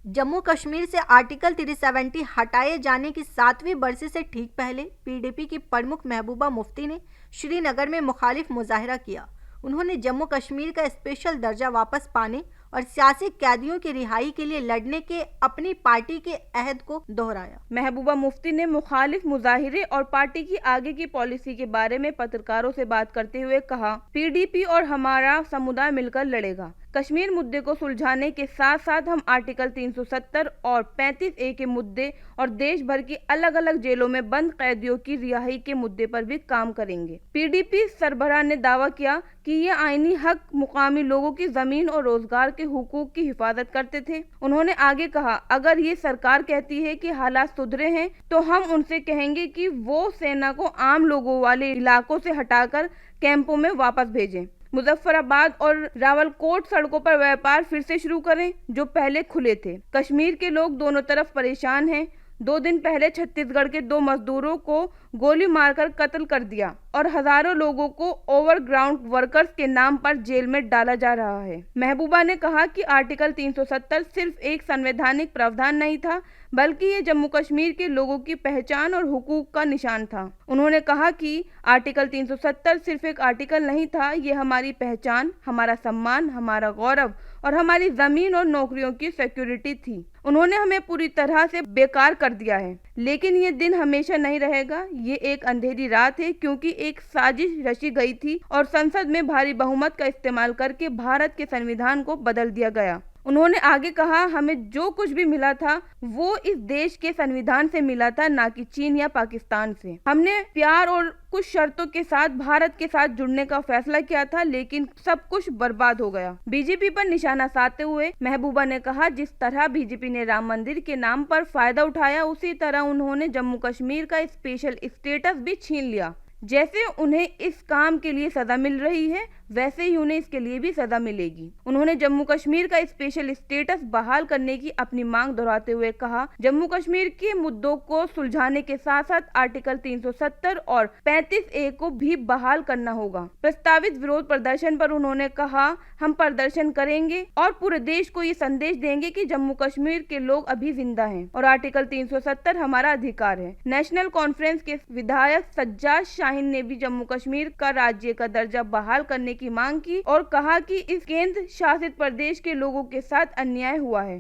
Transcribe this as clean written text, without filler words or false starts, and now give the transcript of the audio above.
जम्मू कश्मीर से आर्टिकल 370 हटाए जाने की 7वीं बरसी से ठीक पहले पीडीपी की प्रमुख महबूबा मुफ्ती ने श्रीनगर में मुखालिफ मुजाहरा किया। उन्होंने जम्मू कश्मीर का स्पेशल दर्जा वापस पाने और सियासी कैदियों की रिहाई के लिए लड़ने के अपनी पार्टी के अहद को दोहराया। महबूबा मुफ्ती ने मुखालिफ मुजाहिरे और पार्टी की आगे की पॉलिसी के बारे में पत्रकारों से बात करते हुए कहा, पीडीपी और हमारा समुदाय मिलकर लड़ेगा। कश्मीर मुद्दे को सुलझाने के साथ साथ हम आर्टिकल 370 और 35A के मुद्दे और देश भर की अलग अलग जेलों में बंद कैदियों की रिहाई के मुद्दे पर भी काम करेंगे। पीडीपी सरबराह ने दावा किया कि ये आईनी हक मुकामी लोगों की जमीन और रोजगार के हुकूक की हिफाजत करते थे। उन्होंने आगे कहा, अगर ये सरकार कहती है कि हालात सुधरे हैं तो हम उनसे कहेंगे कि वो सेना को आम लोगों वाले इलाकों से हटाकर कैंपों में वापस भेजें। मुजफ्फराबाद और रावलकोट सड़कों पर व्यापार फिर से शुरू करें जो पहले खुले थे। कश्मीर के लोग दोनों तरफ परेशान हैं। 2 दिन पहले छत्तीसगढ़ के 2 मजदूरों को गोली मारकर कत्ल कर दिया और हजारों लोगों को ओवरग्राउंड वर्कर्स के नाम पर जेल में डाला जा रहा है। महबूबा ने कहा कि आर्टिकल 370 सिर्फ एक संवैधानिक प्रावधान नहीं था, बल्कि ये जम्मू कश्मीर के लोगों की पहचान और हुकूक का निशान था। उन्होंने कहा कि आर्टिकल 370 सिर्फ एक आर्टिकल नहीं था, ये हमारी पहचान, हमारा सम्मान, हमारा गौरव और हमारी जमीन और नौकरियों की सिक्योरिटी थी। उन्होंने हमें पूरी तरह से बेकार कर दिया है, लेकिन ये दिन हमेशा नहीं रहेगा। ये एक अंधेरी रात है, क्योंकि एक साजिश रची गई थी और संसद में भारी बहुमत का इस्तेमाल करके भारत के संविधान को बदल दिया गया। उन्होंने आगे कहा, हमें जो कुछ भी मिला था वो इस देश के संविधान से मिला था, ना कि चीन या पाकिस्तान से। हमने प्यार और कुछ शर्तों के साथ भारत के साथ जुड़ने का फैसला किया था, लेकिन सब कुछ बर्बाद हो गया। बीजेपी पर निशाना साधते हुए महबूबा ने कहा, जिस तरह बीजेपी ने राम मंदिर के नाम पर फायदा उठाया, उसी तरह उन्होंने जम्मू कश्मीर का स्पेशल स्टेटस भी छीन लिया। जैसे उन्हें इस काम के लिए सजा मिल रही है, वैसे ही उन्हें इसके लिए भी सजा मिलेगी। उन्होंने जम्मू कश्मीर का स्पेशल स्टेटस बहाल करने की अपनी मांग दोहराते हुए कहा, जम्मू कश्मीर के मुद्दों को सुलझाने के साथ साथ आर्टिकल 370 और 35A को भी बहाल करना होगा। प्रस्तावित विरोध प्रदर्शन पर उन्होंने कहा, हम प्रदर्शन करेंगे और पूरे देश को ये संदेश देंगे कि जम्मू कश्मीर के लोग अभी जिंदा हैं और आर्टिकल 370 हमारा अधिकार है। नेशनल कॉन्फ्रेंस के विधायक सज्जाद शाहीन ने भी जम्मू कश्मीर का राज्य का दर्जा बहाल करने की मांग की और कहा कि इस केंद्र शासित प्रदेश के लोगों के साथ अन्याय हुआ है।